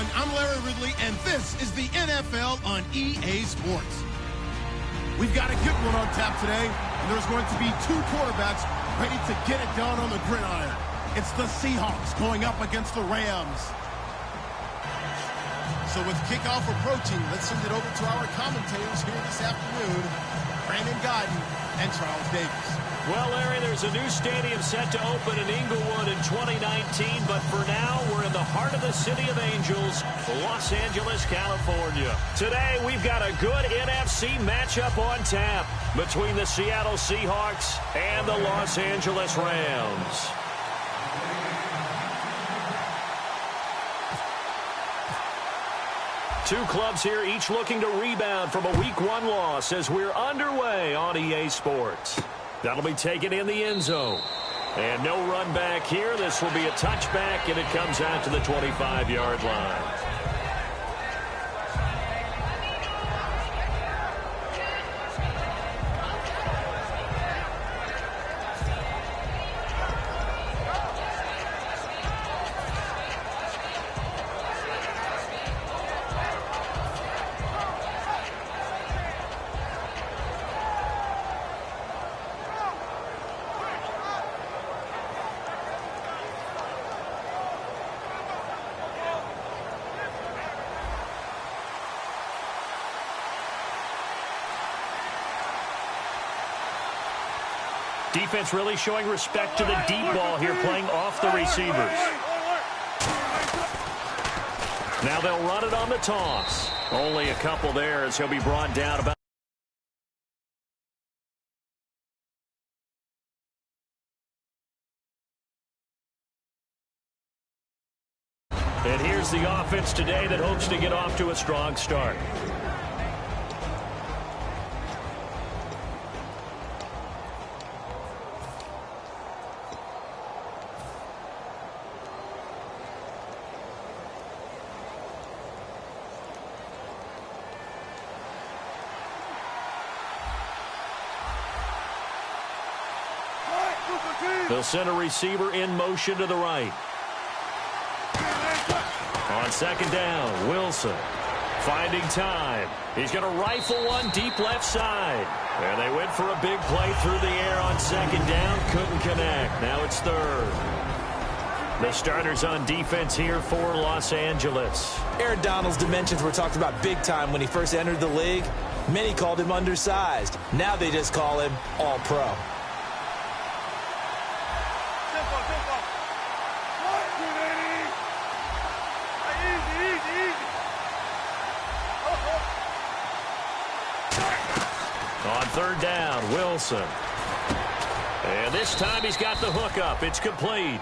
everyone. I'm Larry Ridley, and this is the NFL on EA Sports. We've got a good one on tap today, and there's going to be two quarterbacks ready to get it done on the gridiron. It's the Seahawks going up against the Rams. So with kickoff approaching, let's send it over to our commentators here this afternoon, Brandon Godden and Charles Davis. Well, Larry, there's a new stadium set to open in Inglewood in 2019, but for now, we're in the heart of the City of Angels, Los Angeles, California. Today, we've got a good NFC matchup on tap between the Seattle Seahawks and the Los Angeles Rams. Two clubs here, each looking to rebound from a Week 1 loss as we're underway on EA Sports. That'll be taken in the end zone. And no run back here. This will be a touchback, and it comes out to the 25-yard line. Defense really showing respect to the deep ball here, playing off the receivers. Now they'll run it on the toss. Only a couple there as he'll be brought down about. And here's the offense today that hopes to get off to a strong start. They'll send a receiver in motion to the right. On second down, Wilson finding time. He's going to rifle one deep left side. And they went for a big play through the air on second down. Couldn't connect. Now it's third. The starters on defense here for Los Angeles. Aaron Donald's dimensions were talked about big time when he first entered the league. Many called him undersized. Now they just call him all-pro. On third down, Wilson. And this time he's got the hook up. It's complete.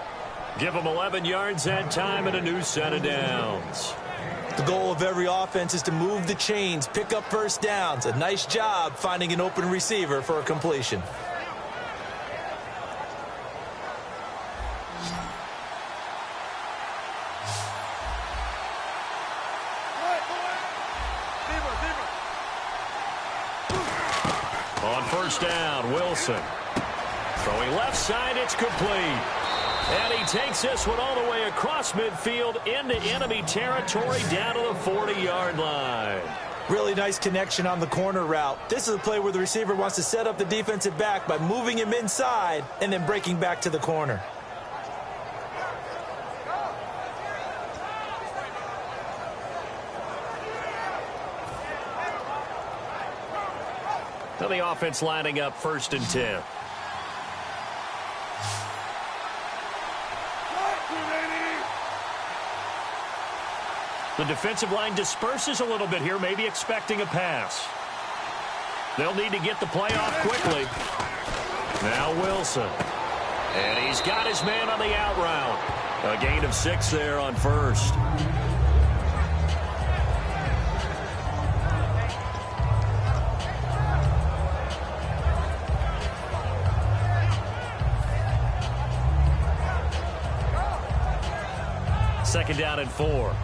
Give him 11 yards that time and a new set of downs. The goal of every offense is to move the chains, pick up first downs. A nice job finding an open receiver for a completion. On first down, Wilson. Throwing left side, it's complete. And he takes this one all the way across midfield into enemy territory down to the 40-yard line. Really nice connection on the corner route. This is a play where the receiver wants to set up the defensive back by moving him inside and then breaking back to the corner. So the offense lining up 1st and 10. The defensive line disperses a little bit here, maybe expecting a pass. They'll need to get the play off quickly. Now Wilson. And he's got his man on the out route. A gain of 6 there on first. Second down and 4.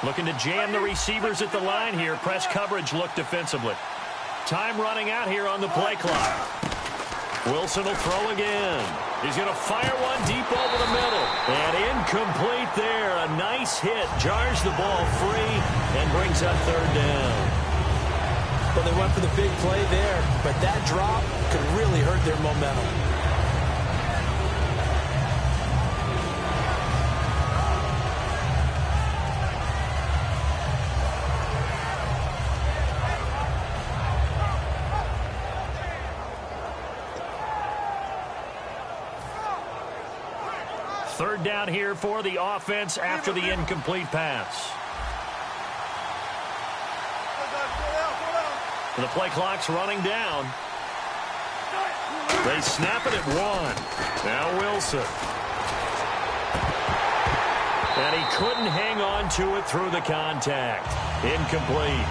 Looking to jam the receivers at the line here. Press coverage look defensively. Time running out here on the play clock. Wilson will throw again. He's going to fire one deep over the middle. And incomplete there. A nice hit. Jars the ball free and brings up third down. Well, they went for the big play there, but that drop could really hurt their momentum. Third down here for the offense after the incomplete pass. The play clock's running down. They snap it at one. Now Wilson. And he couldn't hang on to it through the contact. Incomplete.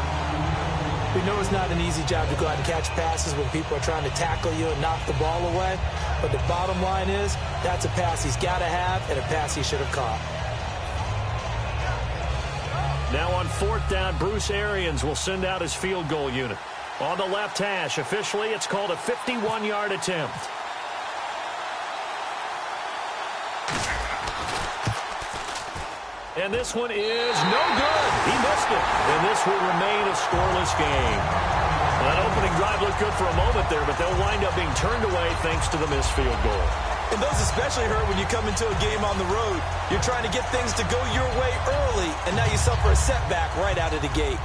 We know it's not an easy job to go out and catch passes when people are trying to tackle you and knock the ball away. But the bottom line is, that's a pass he's got to have and a pass he should have caught. Now on fourth down, Bruce Arians will send out his field goal unit. On the left hash, officially, it's called a 51-yard attempt. And this one is no good. He missed it. And this will remain a scoreless game. That opening drive looked good for a moment there, but they'll wind up being turned away thanks to the missed field goal. And those especially hurt when you come into a game on the road. You're trying to get things to go your way early, and now you suffer a setback right out of the gate.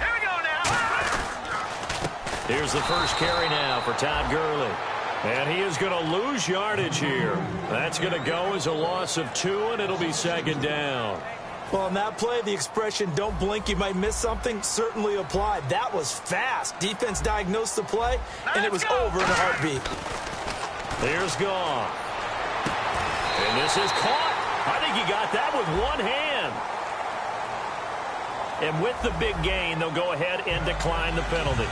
Here we go now. Here's the first carry now for Todd Gurley. And he is going to lose yardage here. That's going to go as a loss of 2, and it'll be second down. Well, on that play, the expression, don't blink, you might miss something, certainly applied. That was fast. Defense diagnosed the play, and it was over in a heartbeat. Here's Goff. And this is caught. I think he got that with one hand. And with the big gain, they'll go ahead and decline the penalty.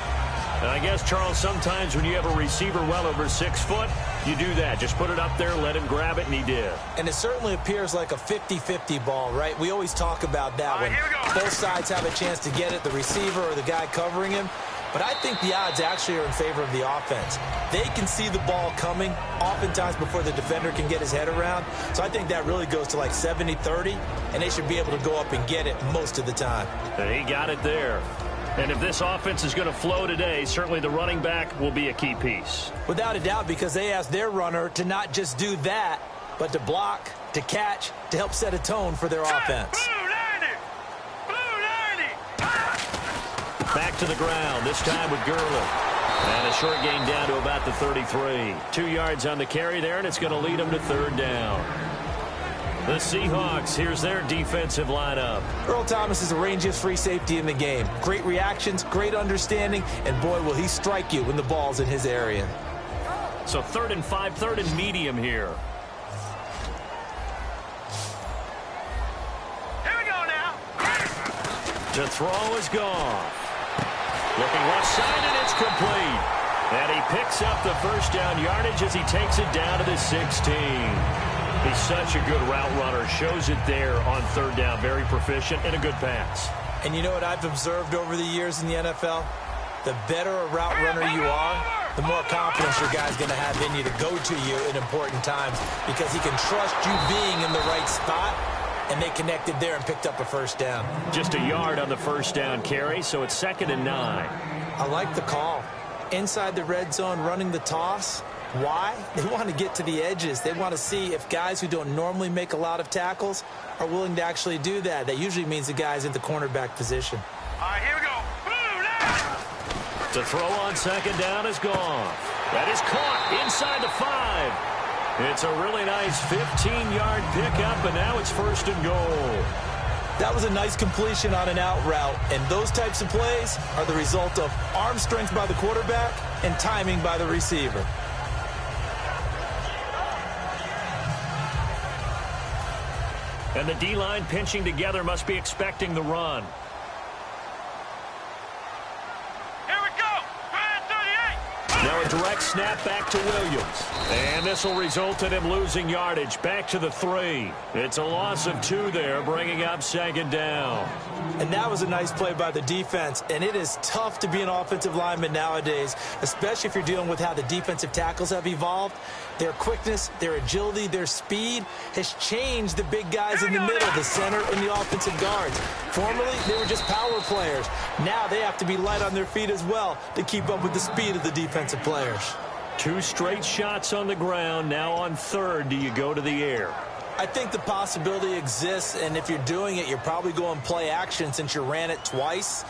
And I guess, Charles, sometimes when you have a receiver well over 6 foot, you do that. Just put it up there, let him grab it, and he did. And it certainly appears like a 50-50 ball, right? We always talk about that when both sides have a chance to get it, the receiver or the guy covering him. But I think the odds actually are in favor of the offense. They can see the ball coming oftentimes before the defender can get his head around. So I think that really goes to like 70-30, and they should be able to go up and get it most of the time. And he got it there. And if this offense is going to flow today, certainly the running back will be a key piece. Without a doubt, because they asked their runner to not just do that, but to block, to catch, to help set a tone for their offense. Back to the ground, this time with Gurley. And a short gain down to about the 33. 2 yards on the carry there, and it's going to lead them to third down. The Seahawks, here's their defensive lineup. Earl Thomas is the rangiest free safety in the game. Great reactions, great understanding, and boy, will he strike you when the ball's in his area. So 3rd and 5, 3rd and medium here. Here we go now. To throw is Goff. Looking left side, and it's complete. And he picks up the first down yardage as he takes it down to the 16. He's such a good route runner. Shows it there on third down. Very proficient and a good pass. And you know what I've observed over the years in the NFL? The better a route runner you are, the more confidence your guy's going to have in you to go to you in important times because he can trust you being in the right spot, and they connected there and picked up a first down. Just a yard on the first down carry, so it's 2nd and 9. I like the call. Inside the red zone, running the toss. Why? They want to get to the edges. They want to see if guys who don't normally make a lot of tackles are willing to actually do that. That usually means the guy's in the cornerback position. All right, here we go. To throw on 2nd down is Goff. That is caught inside the 5. It's a really nice 15-yard pickup, and now it's 1st and goal. That was a nice completion on an out route, and those types of plays are the result of arm strength by the quarterback and timing by the receiver. And the D-line pinching together must be expecting the run. Here we go. Now a Direct snap back to Williams. And this will result in him losing yardage back to the 3. It's a loss of 2 there, bringing up 2nd down. And that was a nice play by the defense. And it is tough to be an offensive lineman nowadays, especially if you're dealing with how the defensive tackles have evolved. Their quickness, their agility, their speed has changed the big guys in the middle, the center, and the offensive guards. Formerly, they were just power players. Now they have to be light on their feet as well to keep up with the speed of the defensive players. 2 straight shots on the ground. Now on 3rd, do you go to the air? I think the possibility exists, and if you're doing it, you're probably going play action since you ran it twice.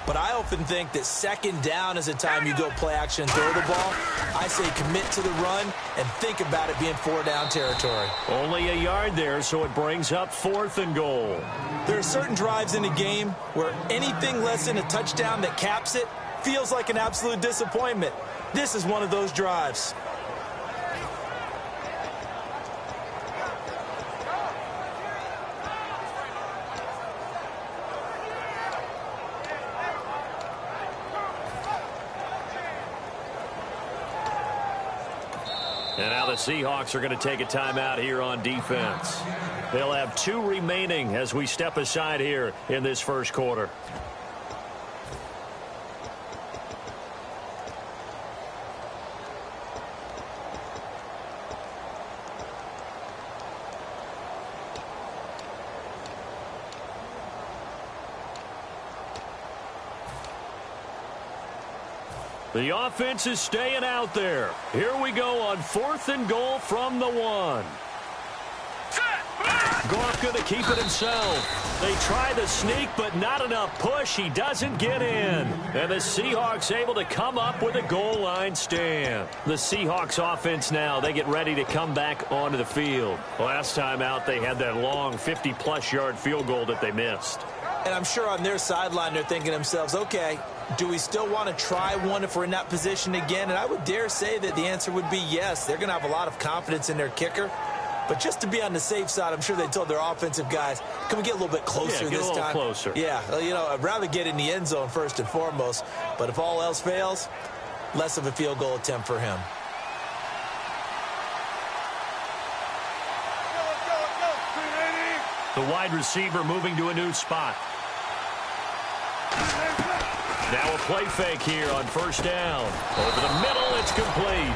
But I often think that 2nd down is the time you go play action and throw the ball. I say commit to the run and think about it being 4-down territory. Only a yard there, so it brings up 4th and goal. There are certain drives in a game where anything less than a touchdown that caps it feels like an absolute disappointment. This is one of those drives. And now the Seahawks are going to take a timeout here on defense. They'll have 2 remaining as we step aside here in this first quarter. The offense is staying out there. Here we go on 4th and goal from the 1. Goff going to keep it himself. They try the sneak, but not enough push. He doesn't get in. And the Seahawks able to come up with a goal line stand. The Seahawks offense now, they get ready to come back onto the field. Last time out, they had that long 50-plus yard field goal that they missed. And I'm sure on their sideline they're thinking to themselves, okay, do we still want to try one if we're in that position again? And I would dare say that the answer would be yes. They're going to have a lot of confidence in their kicker. But just to be on the safe side, I'm sure they told their offensive guys, can we get a little bit closer this time? Closer. Yeah, you know, I'd rather get in the end zone first and foremost. But if all else fails, less of a field goal attempt for him. The wide receiver moving to a new spot. Now a play fake here on 1st down. Over the middle, it's complete.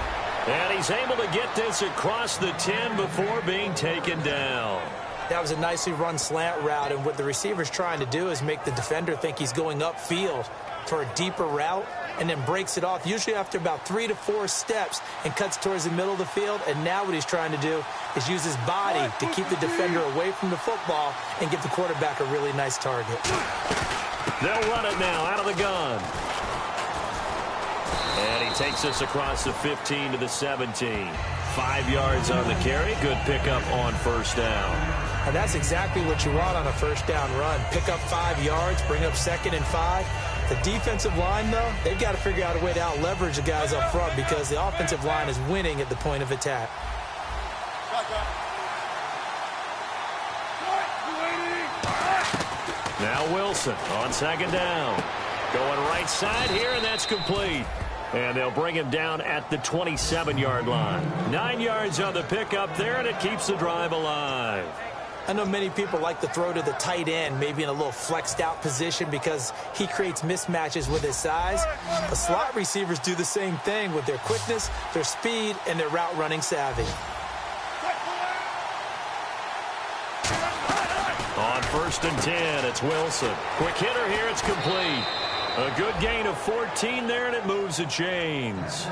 And he's able to get this across the 10 before being taken down. That was a nicely run slant route, and what the receiver's trying to do is make the defender think he's going upfield for a deeper route and then breaks it off, usually after about 3 to 4 steps, and cuts towards the middle of the field. And now what he's trying to do is use his body to keep the defender away from the football and give the quarterback a really nice target. They'll run it now out of the gun. And he takes us across the 15 to the 17. 5 yards on the carry. Good pickup on 1st down. And that's exactly what you want on a 1st down run. Pick up 5 yards, bring up 2nd and 5. The defensive line, though, they've got to figure out a way to out-leverage the guys up front because the offensive line is winning at the point of attack. Now Wilson on 2nd down. Going right side here, and that's complete. And they'll bring him down at the 27-yard line. 9 yards on the pickup there, and it keeps the drive alive. I know many people like to throw to the tight end, maybe in a little flexed out position because he creates mismatches with his size. But slot receivers do the same thing with their quickness, their speed, and their route running savvy. On 1st and 10, it's Wilson. Quick hitter here, it's complete. A good gain of 14 there, and it moves the chains.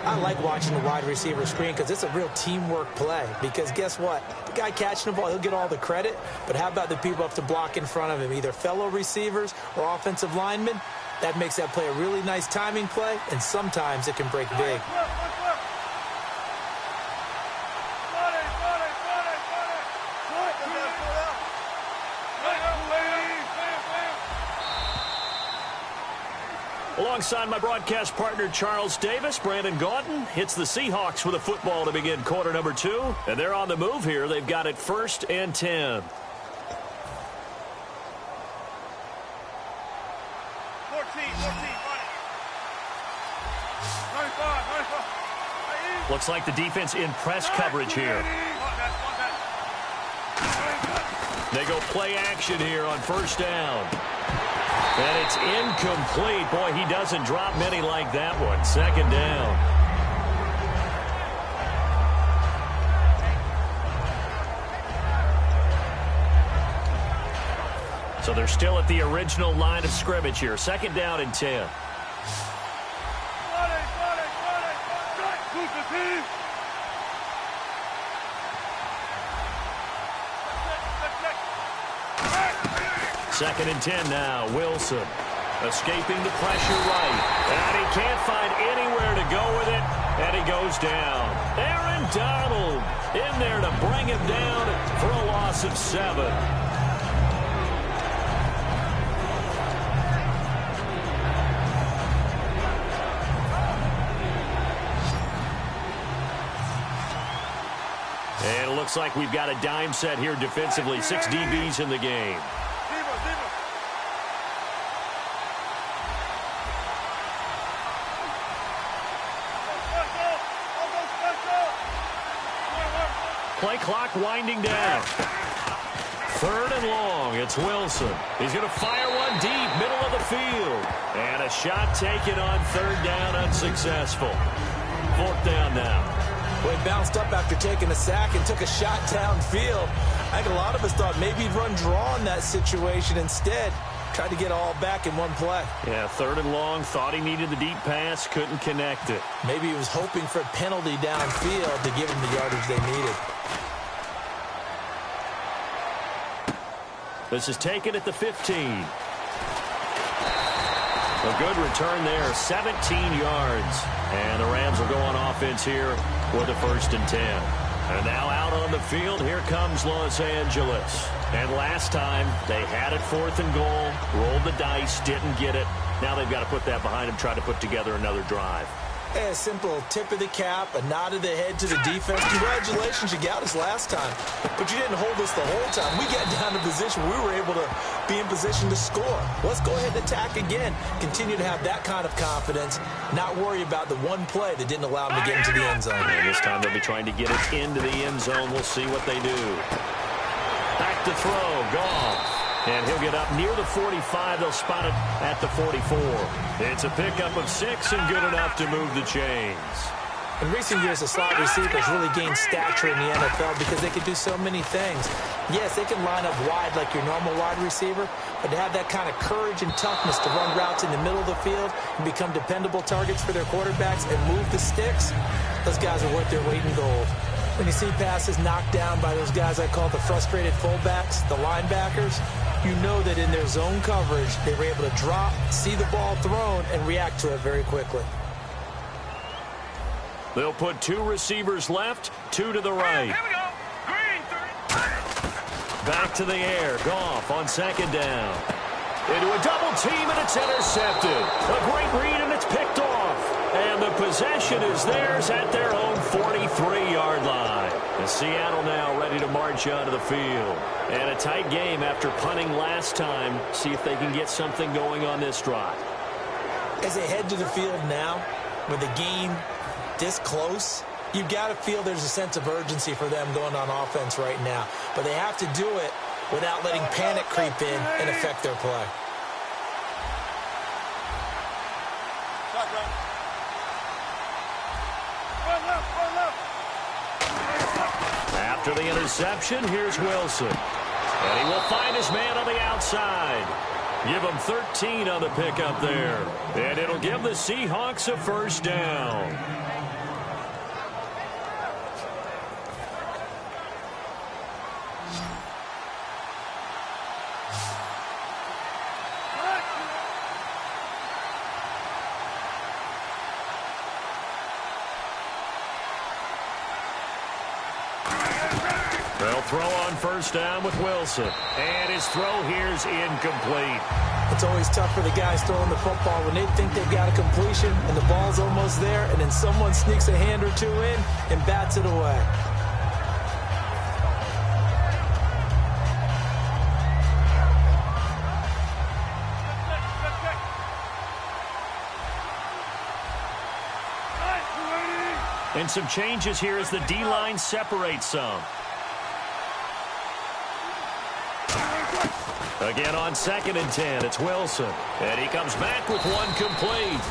I like watching the wide receiver screen because it's a real teamwork play. Because guess what? The guy catching the ball, he'll get all the credit. But how about the people up to block in front of him, either fellow receivers or offensive linemen? That makes that play a really nice timing play, and sometimes it can break big. Alongside my broadcast partner, Charles Davis, Brandon Gaudin hits the Seahawks with a football to begin quarter number 2. And they're on the move here. They've got it 1st and 10. 14, 14, 25, 25. Looks like the defense in press coverage here. They go play action here on first down. And it's incomplete. Boy, he doesn't drop many like that one. Second down. So they're still at the original line of scrimmage here. Second down and 10. Second and 10 now. Wilson escaping the pressure right. And he can't find anywhere to go with it. And he goes down. Aaron Donald in there to bring him down for a loss of 7. And it looks like we've got a dime set here defensively. 6 DBs in the game. Play clock winding down. Third and long. It's Wilson. He's going to fire one deep, middle of the field. And a shot taken on third down, unsuccessful. Fourth down now. Well, he bounced up after taking a sack and took a shot downfield. I think a lot of us thought maybe he'd run draw in that situation. Instead, tried to get all back in one play. Yeah, third and long. Thought he needed the deep pass. Couldn't connect it. Maybe he was hoping for a penalty downfield to give him the yardage they needed. This is taken at the 15. A good return there, 17 yards. And the Rams will go on offense here with a first and 10. And now out on the field, here comes Los Angeles. And last time, they had it fourth and goal, rolled the dice, didn't get it. Now they've got to put that behind them, try to put together another drive. A simple tip of the cap, a nod of the head to the defense. Congratulations, you got us last time. But you didn't hold us the whole time. We got down to position. We were able to be in position to score. Let's go ahead and attack again. Continue to have that kind of confidence. Not worry about the one play that didn't allow them to get into the end zone. And this time they'll be trying to get it into the end zone. We'll see what they do. Back to throw. Goff. And he'll get up near the 45. They'll spot it at the 44. It's a pickup of 6 and good enough to move the chains. In recent years, the slot receivers really gained stature in the NFL because they can do so many things. Yes, they can line up wide like your normal wide receiver, but to have that kind of courage and toughness to run routes in the middle of the field and become dependable targets for their quarterbacks and move the sticks, those guys are worth their weight in gold. When you see passes knocked down by those guys I call the frustrated fullbacks, the linebackers, you know that in their zone coverage, they were able to drop, see the ball thrown, and react to it very quickly. They'll put 2 receivers left, 2 to the right. Here we go. Green, 3. Back to the air. Goff on second down. Into a double team, and it's intercepted. A great read, and it's picked off. And the possession is theirs at their own 43-yard line. And Seattle now ready to march onto the field. And a tight game after punting last time. See if they can get something going on this drive. As they head to the field now, with the game this close, you've got to feel there's a sense of urgency for them going on offense right now. But they have to do it without letting panic creep in and affect their play. After the interception, here's Wilson. And he will find his man on the outside. Give him 13 on the pickup there. And it'll give the Seahawks a first down. They'll throw on first down with Wilson. And his throw here's incomplete. It's always tough for the guys throwing the football when they think they've got a completion and the ball's almost there, and then someone sneaks a hand or two in and bats it away. And some changes here as the D-line separates some. Again on 2nd and 10, it's Wilson. And he comes back with one complete.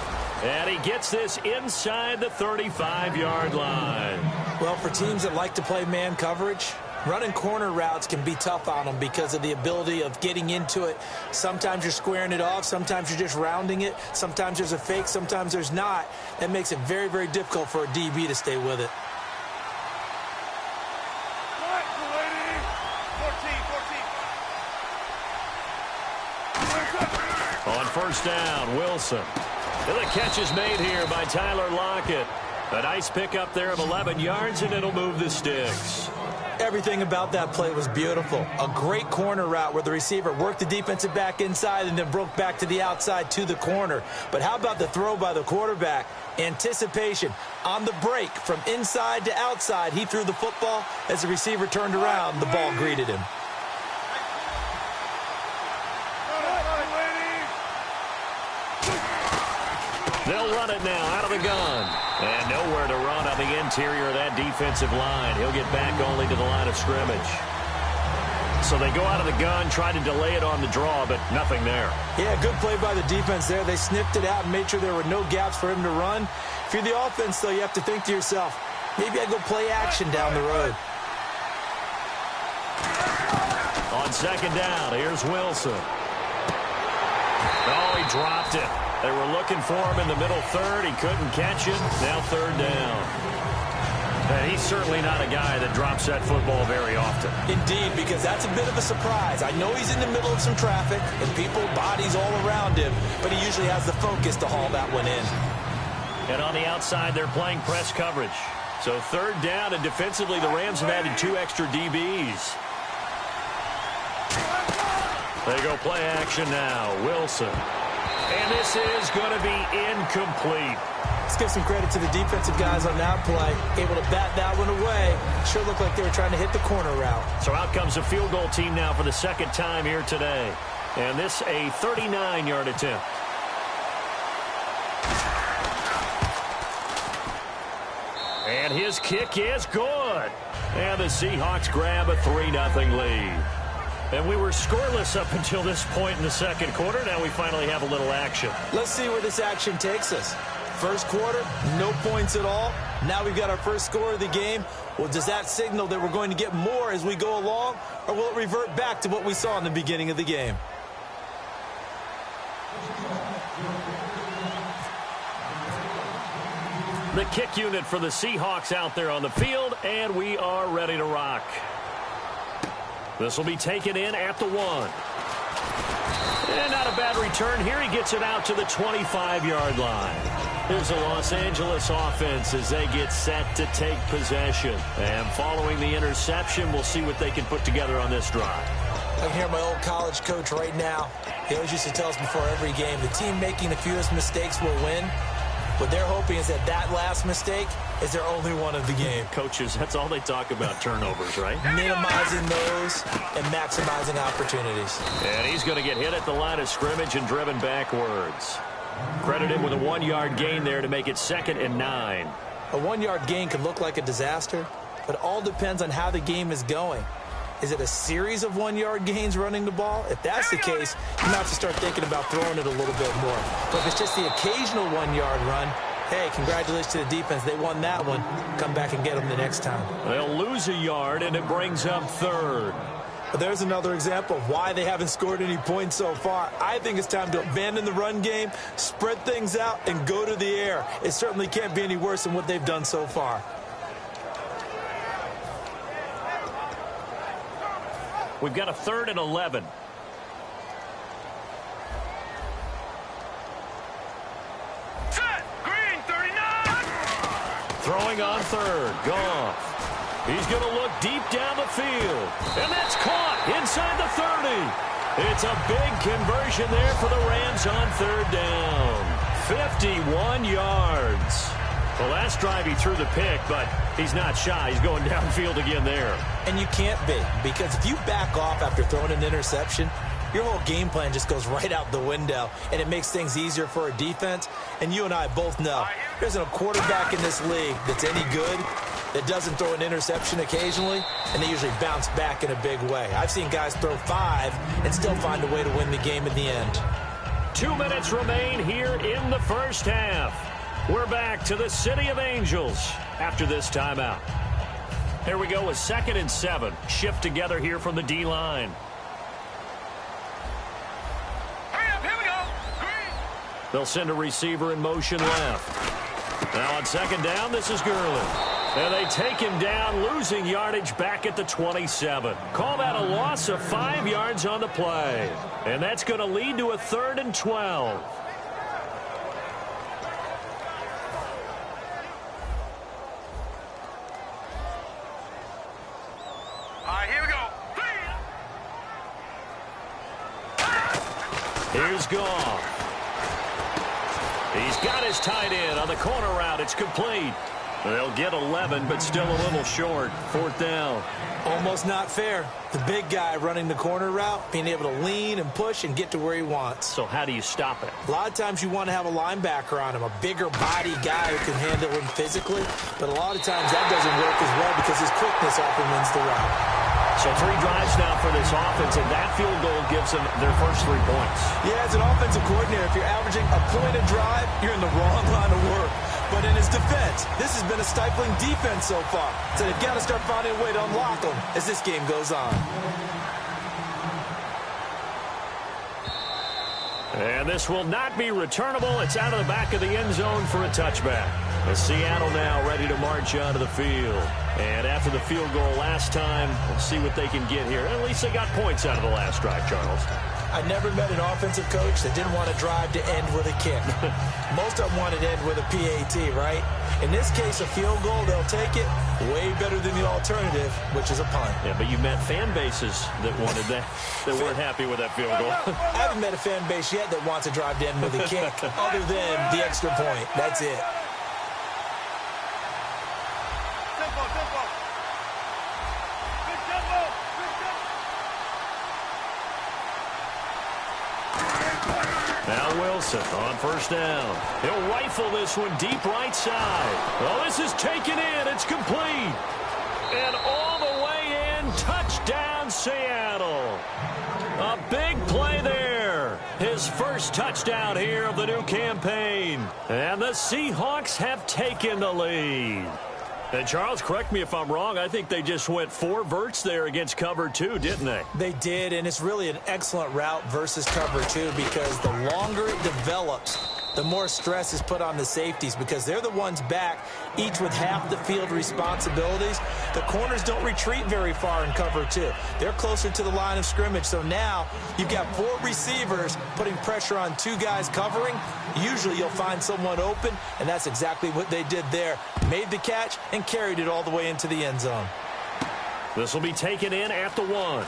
And he gets this inside the 35-yard line. Well, for teams that like to play man coverage, running corner routes can be tough on them because of the ability of getting into it. Sometimes you're squaring it off. Sometimes you're just rounding it. Sometimes there's a fake. Sometimes there's not. That makes it very, very difficult for a DB to stay with it. On 1st down, Wilson. And the catch is made here by Tyler Lockett. A nice pickup there of 11 yards, and it'll move the sticks. Everything about that play was beautiful. A great corner route where the receiver worked the defensive back inside and then broke back to the outside to the corner. But how about the throw by the quarterback? Anticipation on the break from inside to outside. He threw the football. As the receiver turned around, the ball greeted him. They'll run it now out of the gun. And nowhere to run on the interior of that defensive line. He'll get back only to the line of scrimmage. So they go out of the gun, try to delay it on the draw, but nothing there. Yeah, good play by the defense there. They sniffed it out and made sure there were no gaps for him to run. If you're the offense, though, you have to think to yourself, maybe I go play action down the road. On 2nd down, here's Wilson. Oh, he dropped it. They were looking for him in the middle third. He couldn't catch it. Now 3rd down. And he's certainly not a guy that drops that football very often. Indeed, because that's a bit of a surprise. I know he's in the middle of some traffic and people, bodies all around him, but he usually has the focus to haul that one in. And on the outside, they're playing press coverage. So 3rd down, and defensively, the Rams have added 2 extra DBs. They go play action now. Wilson. And this is going to be incomplete. Let's give some credit to the defensive guys on that play. Able to bat that one away. Sure looked like they were trying to hit the corner route. So out comes a field goal team now for the 2nd time here today. And this a 39-yard attempt. And his kick is good. And the Seahawks grab a 3-0 lead. And we were scoreless up until this point in the 2nd quarter. Now we finally have a little action. Let's see where this action takes us. 1st quarter, no points at all. Now we've got our first score of the game. Well, does that signal that we're going to get more as we go along? Or will it revert back to what we saw in the beginning of the game? The kick unit for the Seahawks out there on the field, and we are ready to rock. This will be taken in at the 1. And not a bad return here. He gets it out to the 25-yard line. Here's the Los Angeles offense as they get set to take possession. And following the interception, we'll see what they can put together on this drive. I can hear my old college coach right now. He always used to tell us before every game, the team making the fewest mistakes will win. What they're hoping is that that last mistake is their only one of the game. Coaches, that's all they talk about, turnovers, right? Minimizing those and maximizing opportunities. And he's going to get hit at the line of scrimmage and driven backwards. Credit him with a 1-yard gain there to make it 2nd and 9. A 1-yard gain can look like a disaster, but it all depends on how the game is going. Is it a series of 1-yard gains running the ball? If that's the case, you might have to start thinking about throwing it a little bit more. But if it's just the occasional 1-yard run, hey, congratulations to the defense. They won that one. Come back and get them the next time. They'll lose a yard, and it brings up 3rd. But there's another example of why they haven't scored any points so far. I think it's time to abandon the run game, spread things out, and go to the air. It certainly can't be any worse than what they've done so far. We've got a 3rd and 11. Set. Green, 39. Throwing on 3rd. Goff. He's going to look deep down the field. And that's caught inside the 30. It's a big conversion there for the Rams on 3rd down. 51 yards. The last drive he threw the pick, but he's not shy. He's going downfield again there. And you can't be, because if you back off after throwing an interception, your whole game plan just goes right out the window, and it makes things easier for a defense. And you and I both know There isn't a quarterback in this league that's any good that doesn't throw an interception occasionally, and they usually bounce back in a big way. I've seen guys throw 5 and still find a way to win the game in the end. 2 minutes remain here in the first half. We're back to the City of Angels after this timeout. Here we go with 2nd and 7. Shift together here from the D-line. Hurry up, here we go. Green. They'll send a receiver in motion left. Now on 2nd down, this is Gurley. And they take him down, losing yardage back at the 27. Call that a loss of 5 yards on the play. And that's going to lead to a 3rd and 12. All right, here we go. Here's Goff. He's got his tight end on the corner route. It's complete. They'll get 11, but still a little short. 4th down. Almost not fair. The big guy running the corner route, being able to lean and push and get to where he wants. So how do you stop it? A lot of times you want to have a linebacker on him, a bigger body guy who can handle him physically. But a lot of times that doesn't work as well because his quickness often wins the route. So 3 drives now for this offense, and that field goal gives them their first 3 points. Yeah, as an offensive coordinator, if you're averaging a point a drive, you're in the wrong line of work. But in his defense, this has been a stifling defense so far. So they've got to start finding a way to unlock them as this game goes on. And this will not be returnable. It's out of the back of the end zone for a touchback. As Seattle now ready to march onto the field. And after the field goal last time, we'll see what they can get here. At least they got points out of the last drive, Charles. I never met an offensive coach that didn't want to drive to end with a kick. Most of them wanted to end with a PAT, right? In this case, a field goal, they'll take it. Way better than the alternative, which is a punt. Yeah, but you met fan bases that wanted that, that weren't happy with that field goal. I haven't met a fan base yet that wants to drive to end with a kick other than the extra point. That's it. Now Wilson on 1st down. He'll rifle this one deep right side. Oh, this is taken in. It's complete. And all the way in. Touchdown, Seattle. A big play there. His first touchdown here of the new campaign. And the Seahawks have taken the lead. And Charles, correct me if I'm wrong, I think they just went 4 verts there against cover 2, didn't they? They did, and it's really an excellent route versus cover 2 because the longer it develops, the more stress is put on the safeties because they're the ones back, each with half the field responsibilities. The corners don't retreat very far in cover 2. They're closer to the line of scrimmage, so now you've got 4 receivers putting pressure on 2 guys covering. Usually you'll find someone open, and that's exactly what they did there. Made the catch and carried it all the way into the end zone. This will be taken in at the 1.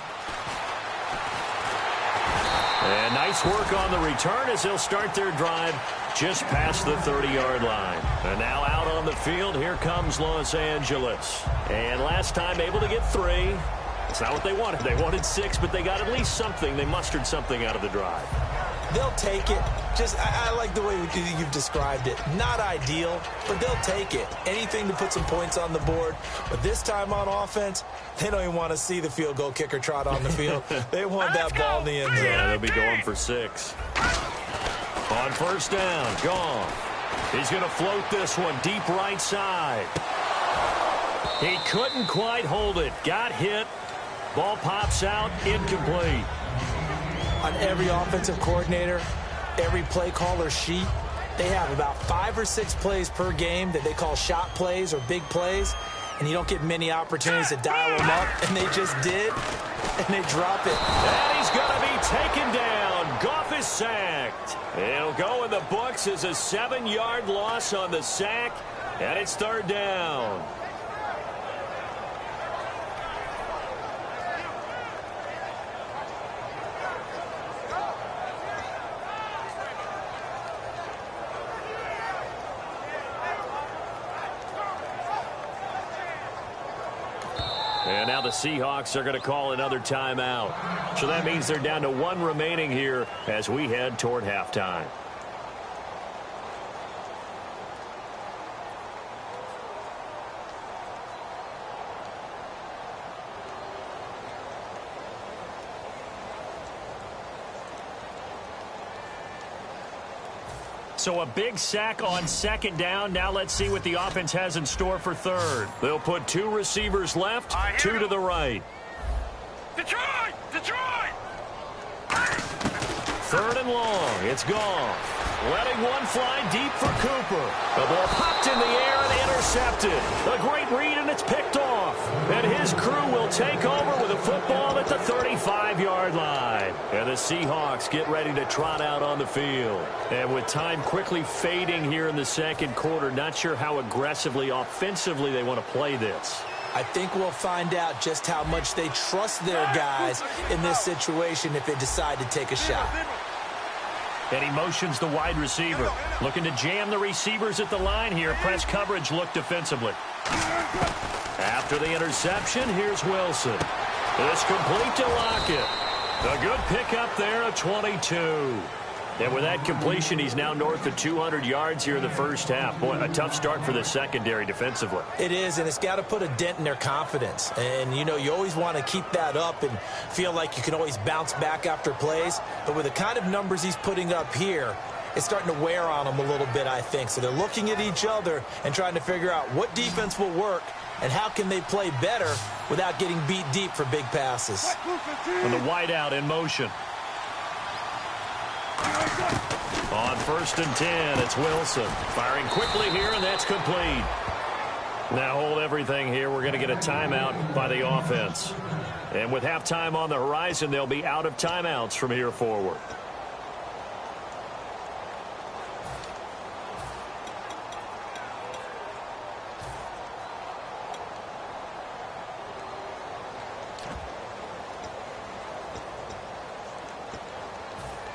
And nice work on the return as they'll start their drive just past the 30-yard line. And now out on the field, here comes Los Angeles. And last time able to get 3. It's not what they wanted. They wanted 6, but they got at least something. They mustered something out of the drive. They'll take it. I like the way you've described it. Not ideal, but they'll take it. Anything to put some points on the board. But this time on offense, they don't even want to see the field goal kicker trot on the field. They want that ball in the end zone. Yeah, they'll be going for 6. On 1st down, Goff. He's going to float this one deep right side. He couldn't quite hold it. Got hit. Ball pops out, incomplete. On every offensive coordinator, every play caller sheet, they have about 5 or 6 plays per game that they call shot plays or big plays, and you don't get many opportunities to dial them up, and they just did, and they drop it. And he's going to be taken down. Goff is sacked. It'll go in the books as a 7-yard loss on the sack, and it's 3rd down. And now the Seahawks are going to call another timeout. So that means they're down to 1 remaining here as we head toward halftime. So a big sack on second down. Now let's see what the offense has in store for third. They'll put 2 receivers left, 2 to the right. Detroit! Detroit! Third and long. It's gone. Letting one fly deep for Cooper. The ball popped in the air and intercepted. A great read, and it's picked off. And his crew will take over with a football at the 35-yard line. And the Seahawks get ready to trot out on the field. And with time quickly fading here in the second quarter, not sure how aggressively, offensively they want to play this. I think we'll find out just how much they trust their guys in this situation if they decide to take a shot. And he motions the wide receiver. Looking to jam the receivers at the line here. Press coverage look defensively. After the interception, here's Wilson. It's complete to Lockett. A good pickup there of 22. And with that completion, he's now north of 200 yards here in the first half. Boy, a tough start for the secondary defensively. It is, and it's got to put a dent in their confidence. And, you know, you always want to keep that up and feel like you can always bounce back after plays. But with the kind of numbers he's putting up here, it's starting to wear on them a little bit, I think. So they're looking at each other and trying to figure out what defense will work and how can they play better without getting beat deep for big passes. And the wideout in motion. On 1st and 10, it's Wilson. Firing quickly here, and that's complete. Now hold everything here. We're going to get a timeout by the offense. And with halftime on the horizon, they'll be out of timeouts from here forward.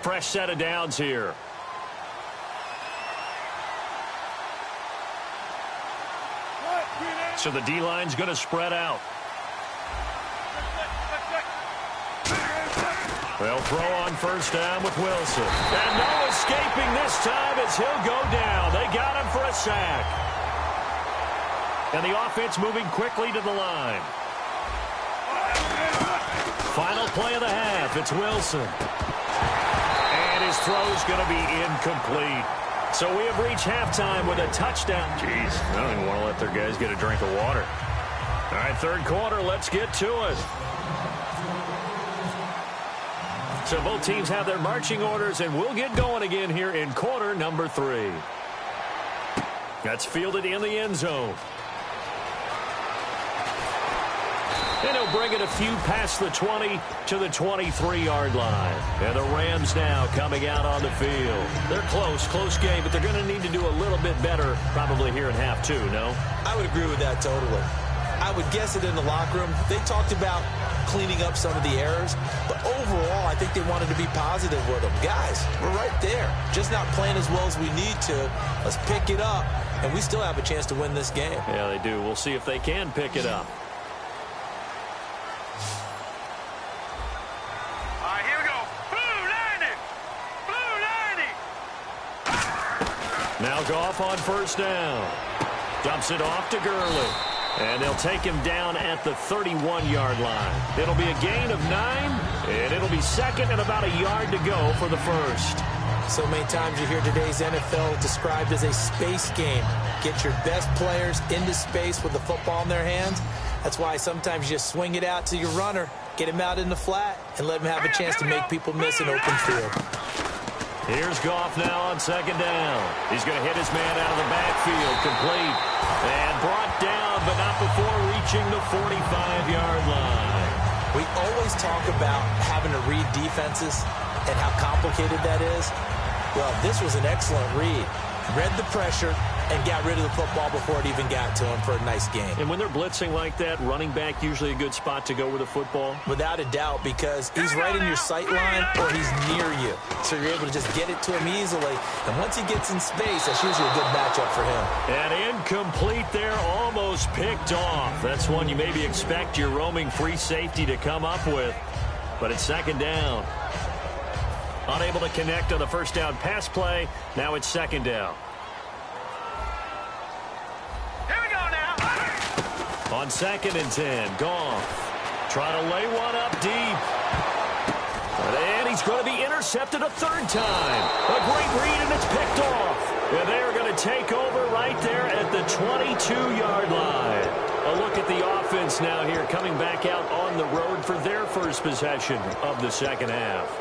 Fresh set of downs here. So the D-line's going to spread out. They'll throw on 1st down with Wilson. And no escaping this time as he'll go down. They got him for a sack. And the offense moving quickly to the line. Final play of the half. It's Wilson. His throw's going to be incomplete. So we have reached halftime with a touchdown. Jeez, I don't even want to let their guys get a drink of water. All right, third quarter, let's get to it. So both teams have their marching orders, and we'll get going again here in quarter number 3. That's fielded in the end zone. And he'll bring it a few past the 20 to the 23-yard line. And the Rams now coming out on the field. They're close game, but they're going to need to do a little bit better probably here in half 2, no? I would agree with that totally. I would guess it in the locker room. They talked about cleaning up some of the errors, but overall, I think they wanted to be positive with them. Guys, we're right there. Just not playing as well as we need to. Let's pick it up, and we still have a chance to win this game. Yeah, they do. We'll see if they can pick it up. Now Goff on 1st down. Dumps it off to Gurley. And they'll take him down at the 31-yard line. It'll be a gain of 9, and it'll be second and about a yard to go for the first. So many times you hear today's NFL described as a space game. Get your best players into space with the football in their hands. That's why sometimes you just swing it out to your runner, get him out in the flat, and let him have a chance to make people miss an open field. Here's Goff now on 2nd down. He's going to hit his man out of the backfield, complete. And brought down, but not before reaching the 45-yard line. We always talk about having to read defenses and how complicated that is. Well, this was an excellent read. Read the pressure and got rid of the football before it even got to him for a nice game. And when they're blitzing like that, running back usually a good spot to go with the football? Without a doubt, because he's right in your sight line or he's near you. So you're able to just get it to him easily. And once he gets in space, that's usually a good matchup for him. And incomplete there, almost picked off. That's one you maybe expect your roaming free safety to come up with. But it's 2nd down. Unable to connect on the 1st down pass play. Now it's 2nd down. On 2nd and 10, Goff. Trying to lay one up deep. And he's It's going to be intercepted a third time. A great read, and it's picked off. And they're going to take over right there at the 22-yard line. A look at the offense now here, coming back out on the road for their first possession of the second half.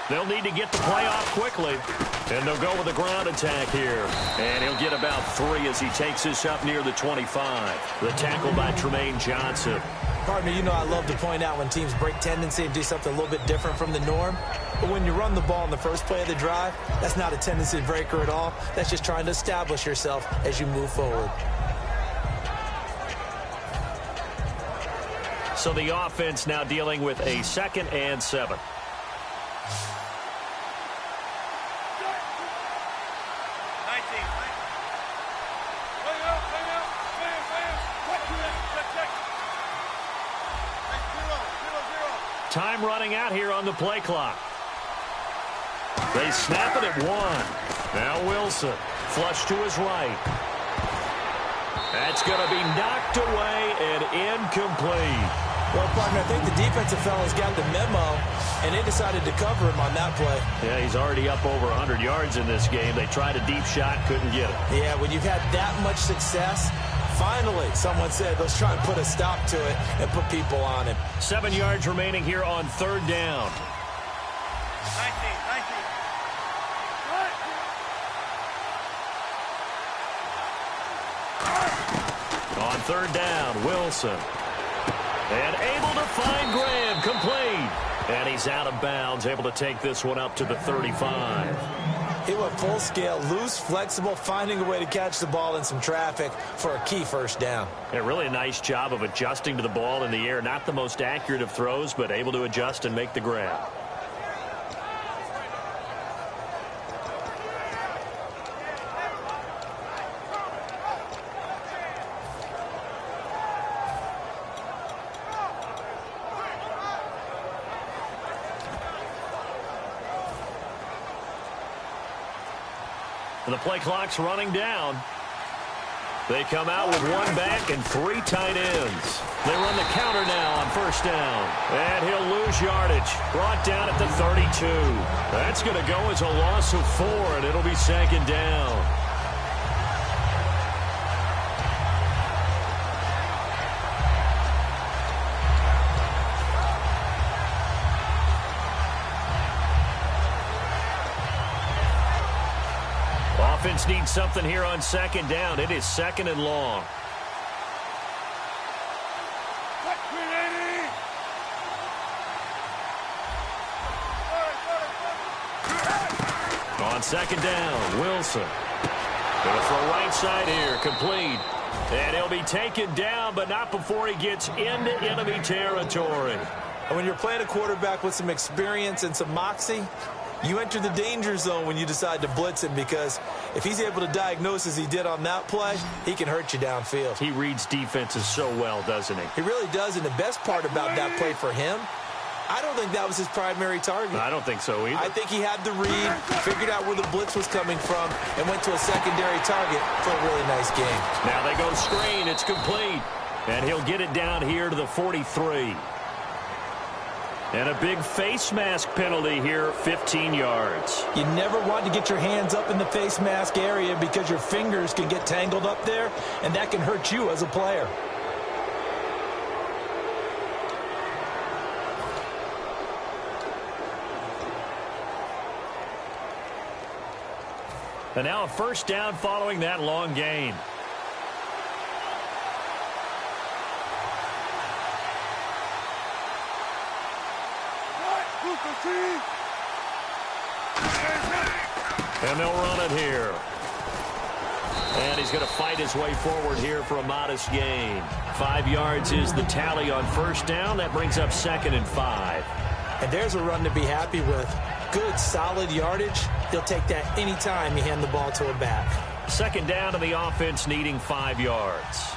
They'll need to get the play off quickly, and they'll go with a ground attack here. And he'll get about 3 as he takes this up near the 25. The tackle by Tremaine Johnson. Partner, you know I love to point out when teams break tendency and do something a little bit different from the norm. But when you run the ball in the first play of the drive, that's not a tendency breaker at all. That's just trying to establish yourself as you move forward. So the offense now dealing with a 2nd and 7. Time running out here on the play clock. They snap it at 1. Now Wilson, flush to his right. That's going to be knocked away and incomplete. Well, partner, I think the defensive fellas got the memo, and they decided to cover him on that play. Yeah, he's already up over 100 yards in this game. They tried a deep shot, couldn't get it. Yeah, when you've had that much success, finally, someone said, let's try and put a stop to it and put people on him. 7 yards remaining here on 3rd down. 19. On 3rd down, Wilson. And able to find Graham, complete. And he's out of bounds, able to take this one up to the 35. He went full scale, loose, flexible, finding a way to catch the ball in some traffic for a key first down. Yeah, really a nice job of adjusting to the ball in the air. Not the most accurate of throws, but able to adjust and make the grab. And the play clock's running down. They come out with 1 back and 3 tight ends. They run the counter now on 1st down. And he'll lose yardage. Brought down at the 32. That's going to go as a loss of 4, and it'll be 2nd down. Offense needs something here on 2nd down. It is 2nd and long. On 2nd down, Wilson. Going to throw right side here, complete. And he'll be taken down, but not before he gets into enemy territory. And when you're playing a quarterback with some experience and some moxie, you enter the danger zone when you decide to blitz him, because if he's able to diagnose as he did on that play, he can hurt you downfield. He reads defenses so well, doesn't he? He really does, and the best part about that play for him, I don't think that was his primary target. I don't think so either. I think he had the read, figured out where the blitz was coming from, and went to a secondary target for a really nice game. Now they go screen. It's complete. And he'll get it down here to the 43. And a big face mask penalty here, 15 yards. You never want to get your hands up in the face mask area because your fingers can get tangled up there, and that can hurt you as a player. And now a 1st down following that long gain. And they'll run it here. And he's going to fight his way forward here for a modest gain. 5 yards is the tally on 1st down. That brings up 2nd and 5. And there's a run to be happy with. good, solid yardage, he'll take that anytime you hand the ball to a back. Second down to the offense needing 5 yards.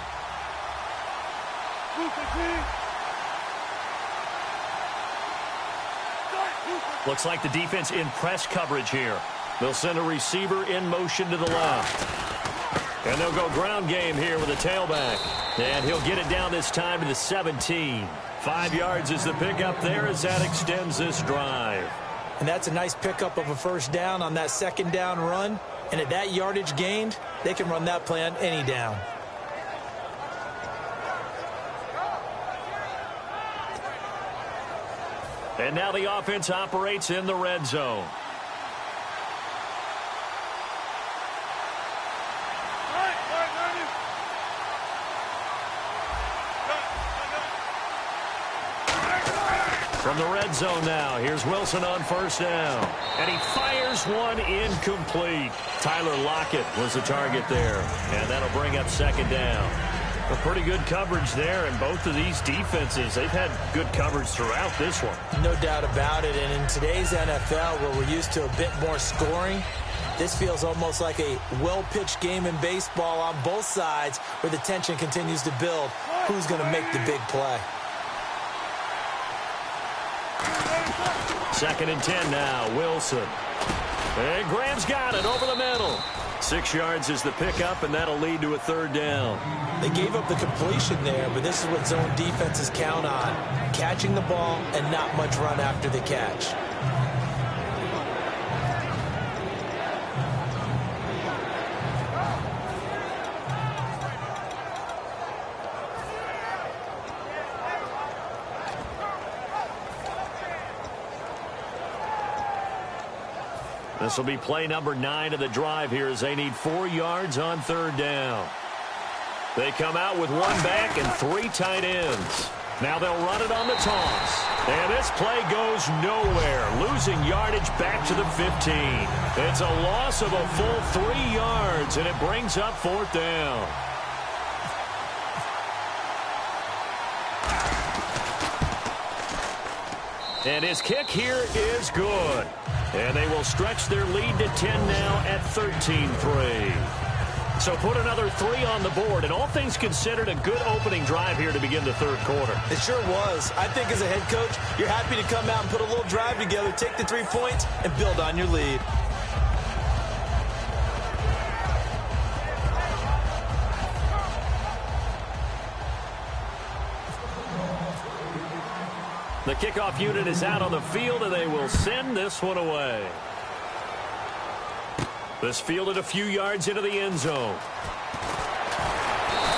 Looks like the defense in press coverage here. They'll send a receiver in motion to the left. And they'll go ground game here with a tailback. And he'll get it down this time to the 17. 5 yards is the pickup there as that extends this drive. And that's a nice pickup of a first down on that second down run. And at that yardage gained, they can run that play on any down. And now the offense operates in the red zone. From the red zone now, here's Wilson on first down. And he fires one incomplete. Tyler Lockett was the target there. And that'll bring up second down. A pretty good coverage there, and both of these defenses, they've had good coverage throughout this one. No doubt about it, and in today's NFL, where we're used to a bit more scoring, this feels almost like a well-pitched game in baseball on both sides where the tension continues to build. Who's going to make the big play? Second and 10 now, Wilson. And Graham's got it over the middle. 6 yards is the pickup, and that'll lead to a third down. They gave up the completion there, but this is what zone defenses count on. Catching the ball and not much run after the catch. This will be play number 9 of the drive here as they need 4 yards on third down. They come out with one back and 3 tight ends. Now they'll run it on the toss. And this play goes nowhere, losing yardage back to the 15. It's a loss of a full 3 yards, and it brings up fourth down. And his kick here is good. And they will stretch their lead to 10 now at 13-3. So put another 3 on the board, and all things considered, a good opening drive here to begin the third quarter. It sure was. I think as a head coach, you're happy to come out and put a little drive together, take the 3 points, and build on your lead. The kickoff unit is out on the field, and they will send this one away. This fielded a few yards into the end zone.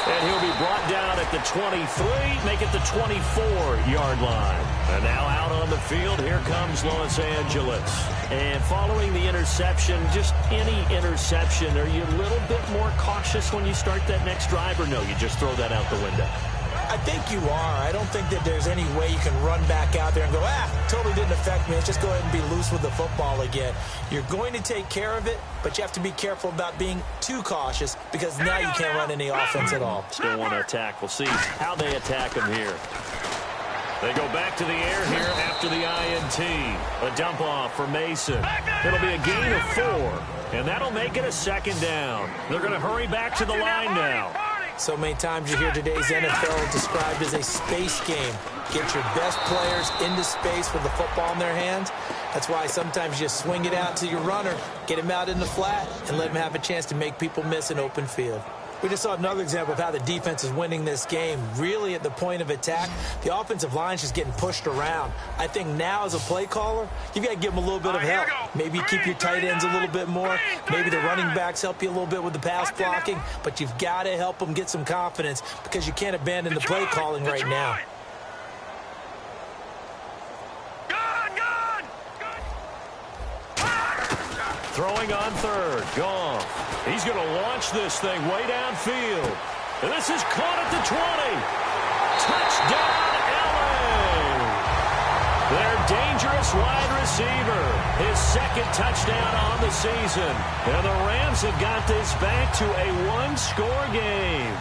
And he'll be brought down at the 23, make it the 24-yard line. And now out on the field, here comes Los Angeles. And following the interception, just any interception, are you a little bit more cautious when you start that next drive, or no, you just throw that out the window? I think you are. I don't think that there's any way you can run back out there and go, totally didn't affect me. Let's just go ahead and be loose with the football again. You're going to take care of it, but you have to be careful about being too cautious because now you can't run any offense at all. Still want to attack. We'll see how they attack him here. They go back to the air here after the INT. A dump off for Mason. It'll be a gain of 4, and that'll make it a second down. They're going to hurry back to the line now. So many times you hear today's NFL described as a space game. Get your best players into space with the football in their hands. That's why sometimes you swing it out to your runner, get him out in the flat, and let him have a chance to make people miss an open field. We just saw another example of how the defense is winning this game. Really at the point of attack, the offensive line is just getting pushed around. I think now as a play caller, you've got to give them a little bit of help. Maybe you keep your tight ends a little bit more. Maybe the running backs help you a little bit with the pass blocking. But you've got to help them get some confidence because you can't abandon the play calling right now. Throwing on third. Goff. He's going to launch this thing way downfield. And this is caught at the 20. Touchdown, LA. Their dangerous wide receiver. His second touchdown on the season. And the Rams have got this back to a 1-score game.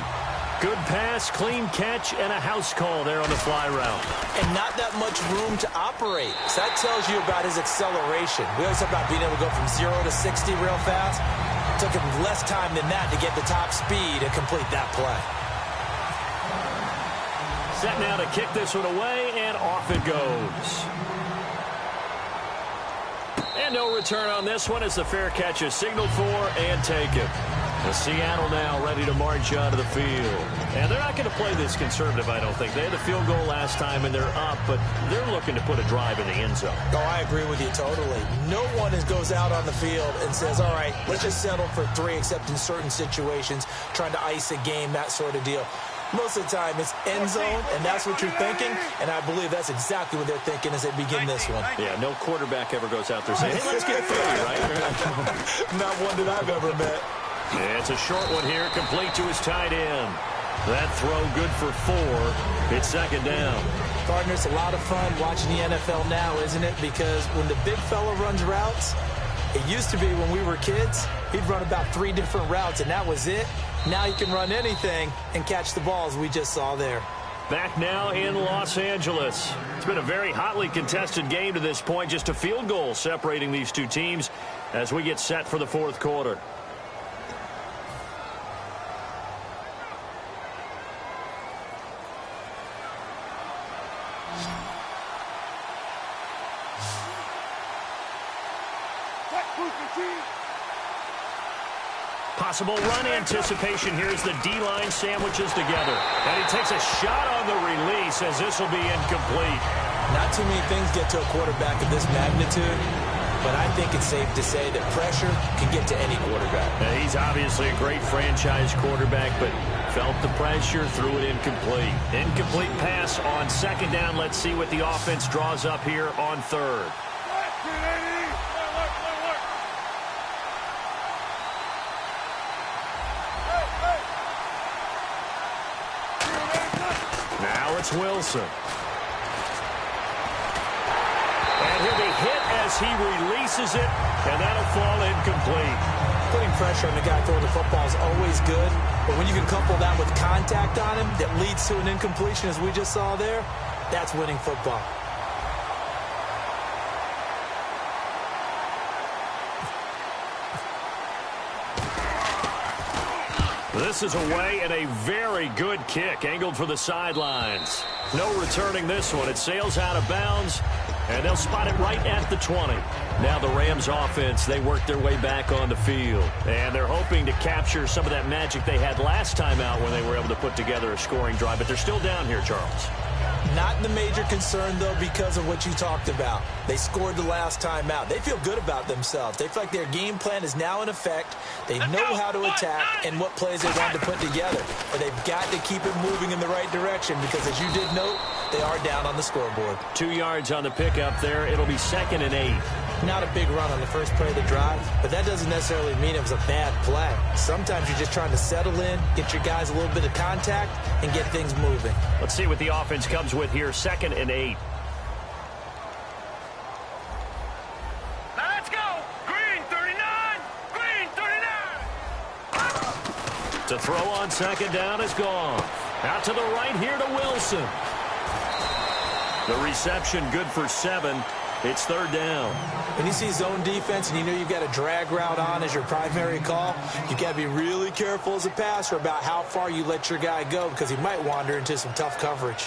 Good pass, clean catch, and a house call there on the fly route. And not that much room to operate. So that tells you about his acceleration. We always talk about being able to go from 0 to 60 real fast. It took him less time than that to get the top speed and complete that play. Set now to kick this one away, and off it goes. And no return on this one as the fair catch is signaled for and taken. The Seattle now ready to march onto the field. And they're not going to play this conservative, I don't think. They had the field goal last time, and they're up, but they're looking to put a drive in the end zone. Oh, I agree with you totally. No one goes out on the field and says, all right, let's just settle for 3, except in certain situations, trying to ice a game, that sort of deal. Most of the time, it's end zone, and that's what you're thinking, and I believe that's exactly what they're thinking as they begin this one. Yeah, no quarterback ever goes out there saying, hey, let's get 3, right? Not one that I've ever met. Yeah, it's a short one here, complete to his tight end. That throw good for 4. It's second down. Partner, it's a lot of fun watching the NFL now, isn't it? Because when the big fella runs routes, it used to be when we were kids, he'd run about 3 different routes, and that was it. Now he can run anything and catch the balls we just saw there. Back now in Los Angeles. It's been a very hotly contested game to this point. Just a field goal separating these two teams as we get set for the fourth quarter. Possible run anticipation here as the D-line sandwiches together. And he takes a shot on the release as this will be incomplete. Not too many things get to a quarterback of this magnitude, but I think it's safe to say that pressure can get to any quarterback. He's obviously a great franchise quarterback, but felt the pressure, threw it incomplete. Incomplete pass on second down. Let's see what the offense draws up here on third. Now it's Wilson. And he'll be hit as he releases it, and that'll fall incomplete. Putting pressure on the guy throwing the football is always good, but when you can couple that with contact on him that leads to an incompletion, as we just saw there, that's winning football. This is away and a very good kick angled for the sidelines. No returning this one. It sails out of bounds, and they'll spot it right at the 20. Now the Rams offense, they work their way back on the field, and they're hoping to capture some of that magic they had last time out when they were able to put together a scoring drive, but they're still down here, Charles. Not the major concern, though, because of what you talked about. They scored the last time out. They feel good about themselves. They feel like their game plan is now in effect. They know how to attack and what plays they want to put together. But they've got to keep it moving in the right direction because, as you did note, they are down on the scoreboard. 2 yards on the pickup there. It'll be 2nd and 8. Not a big run on the first play of the drive, but that doesn't necessarily mean it was a bad play. Sometimes you're just trying to settle in, get your guys a little bit of contact, and get things moving. Let's see what the offense comes with here. 2nd and 8. Let's go! Green 39! Green 39! To throw on second down is gone. Out to the right here to Wilson. The reception good for 7. It's 3rd down. When you see zone defense and you know you've got a drag route on as your primary call, you've got to be really careful as a passer about how far you let your guy go because he might wander into some tough coverage.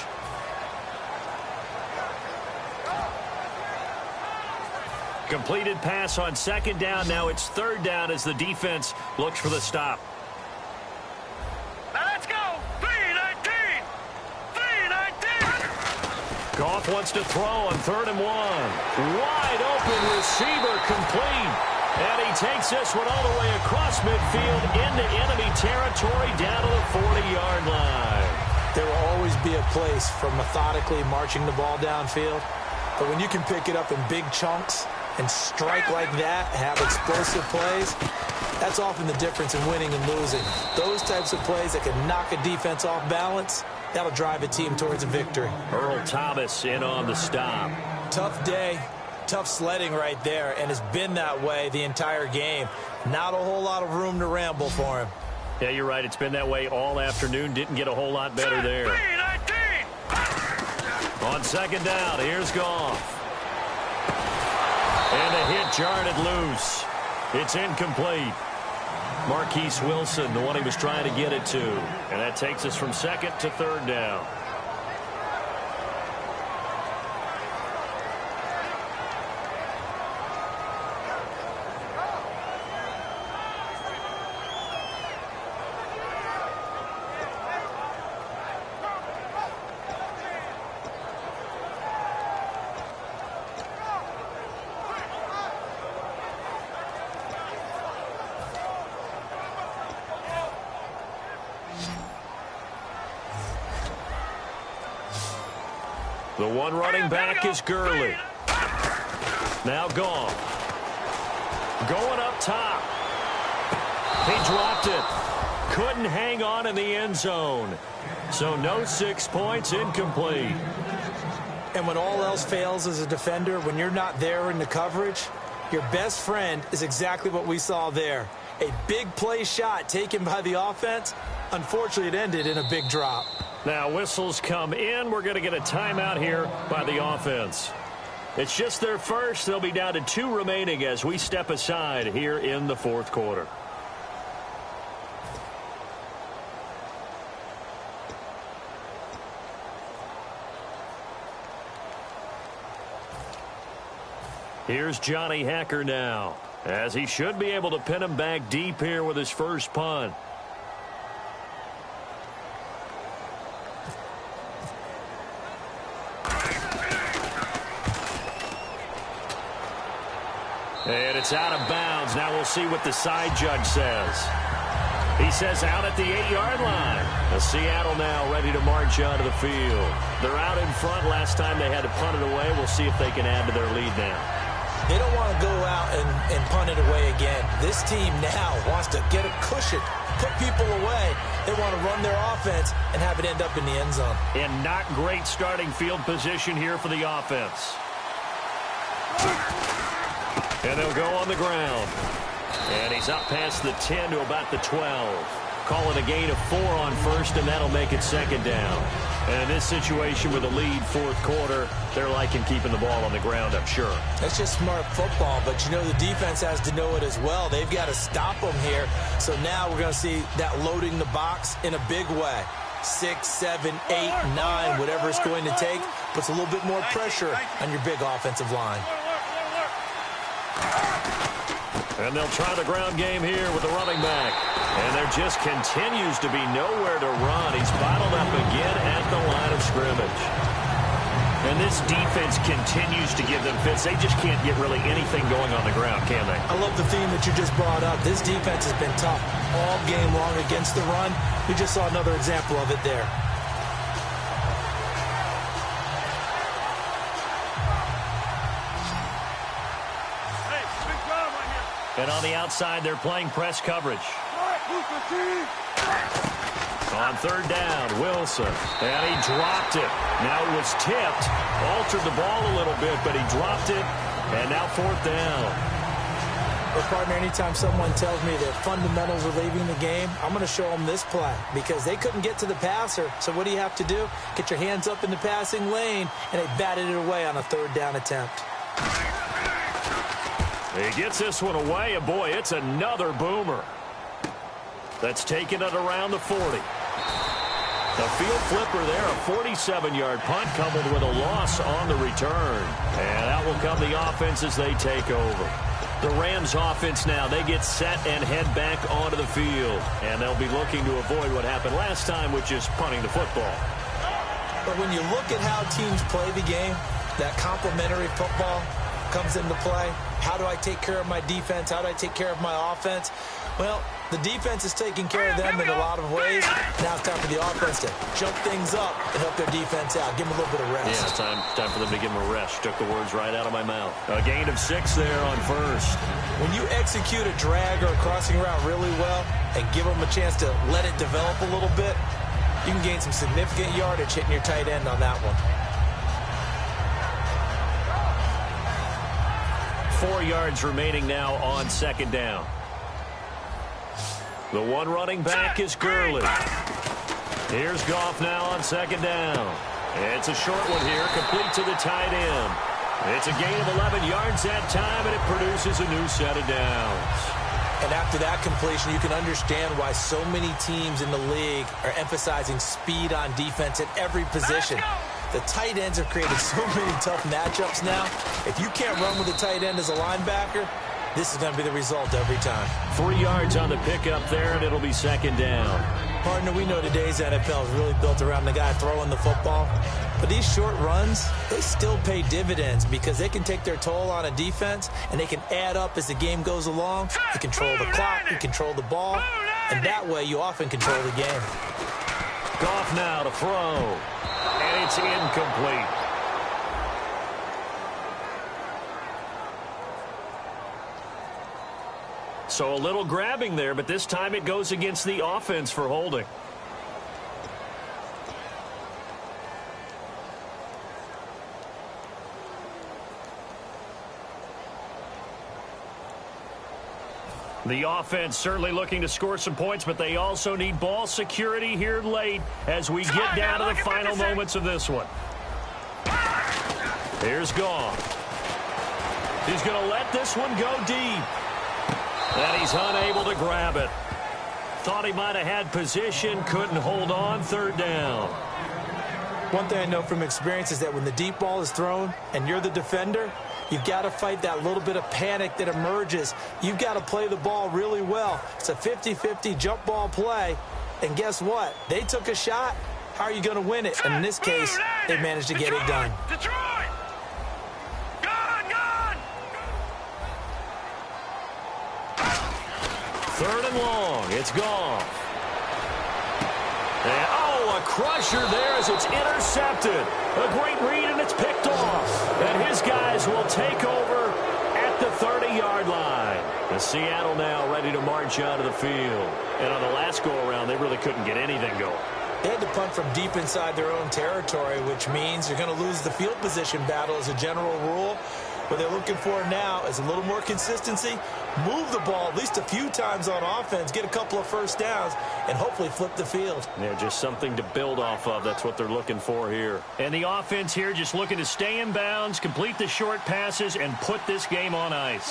Completed pass on second down. Now it's 3rd down as the defense looks for the stop. Let's go! 3-19! 3-19! Goff wants to throw on 3rd and 1. Wide open receiver complete. And he takes this one all the way across midfield into enemy territory down to the 40-yard line. There will always be a place for methodically marching the ball downfield. But when you can pick it up in big chunks and strike like that, have explosive plays, that's often the difference in winning and losing. Those types of plays that can knock a defense off balance, that'll drive a team towards a victory. Earl Thomas in on the stop. Tough day, tough sledding right there, and it's been that way the entire game. Not a whole lot of room to ramble for him. Yeah, you're right. It's been that way all afternoon. Didn't get a whole lot better there. On second down, here's Goff. And a hit jarred it loose. It's incomplete. Marquise Wilson, the one he was trying to get it to. And that takes us from second to third down. The one running back is Gurley. Now Goff. Going up top. He dropped it. Couldn't hang on in the end zone. So no 6 points, incomplete. And when all else fails as a defender, when you're not there in the coverage, your best friend is exactly what we saw there. A big play shot taken by the offense. Unfortunately, it ended in a big drop. Now whistles come in. We're going to get a timeout here by the offense. It's just their first. They'll be down to 2 remaining as we step aside here in the fourth quarter. Here's Johnny Hacker now, as he should be able to pin him back deep here with his first punt. And it's out of bounds. Now we'll see what the side judge says. He says out at the 8-yard line. Seattle now ready to march onto the field. They're out in front. Last time they had to punt it away. We'll see if they can add to their lead now. They don't want to go out and punt it away again. This team now wants to get a cushion, put people away. They want to run their offense and have it end up in the end zone. And not great starting field position here for the offense. And they'll go on the ground. And he's up past the 10 to about the 12. Call it a gain of 4 on first, and that'll make it second down. And in this situation with a lead fourth quarter, they're liking keeping the ball on the ground, I'm sure. That's just smart football, but you know the defense has to know it as well. They've got to stop them here. So now we're going to see that loading the box in a big way. 6, 7, 8, 9, whatever it's going to take, puts a little bit more pressure on your big offensive line. And they'll try the ground game here with the running back. And there just continues to be nowhere to run. He's bottled up again at the line of scrimmage. And this defense continues to give them fits. They just can't get really anything going on the ground, can they? I love the theme that you just brought up. This defense has been tough all game long against the run. We just saw another example of it there. And on the outside, they're playing press coverage. On third down, Wilson. And he dropped it. Now it was tipped. Altered the ball a little bit, but he dropped it. And now fourth down. Well, partner, anytime someone tells me that fundamentals are leaving the game, I'm going to show them this play because they couldn't get to the passer. So what do you have to do? Get your hands up in the passing lane, and they batted it away on a third down attempt. He gets this one away, and boy, it's another boomer. That's taking it around the 40. The field flipper there, a 47-yard punt coupled with a loss on the return. And out will come the offense as they take over. The Rams offense now, they get set and head back onto the field. And they'll be looking to avoid what happened last time, which is punting the football. But when you look at how teams play the game, that complementary football comes into play. How do I take care of my defense? How do I take care of my offense? Well, the defense is taking care of them in a lot of ways. Now it's time for the offense to jump things up and help their defense out. Give them a little bit of rest. Yeah, it's time for them to give them a rest. Took the words right out of my mouth. A gain of 6 there on first. When you execute a drag or a crossing route really well and give them a chance to let it develop a little bit, you can gain some significant yardage hitting your tight end on that one. 4 yards remaining now on second down. The one running back is Gurley. Here's Goff now on second down. It's a short one here, complete to the tight end. It's a gain of 11 yards that time, and it produces a new set of downs. And after that completion, you can understand why so many teams in the league are emphasizing speed on defense at every position. The tight ends have created so many tough matchups now. If you can't run with a tight end as a linebacker, this is going to be the result every time. 3 yards on the pickup there, and it'll be second down. Partner, we know today's NFL is really built around the guy throwing the football. But these short runs, they still pay dividends because they can take their toll on a defense, and they can add up as the game goes along. You control the clock, you control the ball, and that way you often control the game. Goff now to throw, and it's incomplete. So a little grabbing there, but this time it goes against the offense for holding. The offense certainly looking to score some points, but they also need ball security here late as we get down to the final moments of this one. Here's Goff. He's going to let this one go deep. And he's unable to grab it. Thought he might have had position, couldn't hold on, third down. One thing I know from experience is that when the deep ball is thrown and you're the defender, you've got to fight that little bit of panic that emerges. You've got to play the ball really well. It's a 50-50 jump ball play. And guess what? They took a shot. How are you going to win it? And in this case, they managed to get it done. Third and long. It's Goff. And, a crusher there as it's intercepted. A great read, and it's picked off. And his guys will take over at the 30-yard line. The Seattle now ready to march out of the field. And on the last go-around, they really couldn't get anything going. They had to punt from deep inside their own territory, which means you're going to lose the field position battle as a general rule. What they're looking for now is a little more consistency, move the ball at least a few times on offense, get a couple of first downs, and hopefully flip the field. Yeah, just something to build off of. That's what they're looking for here. And the offense here just looking to stay in bounds, complete the short passes, and put this game on ice.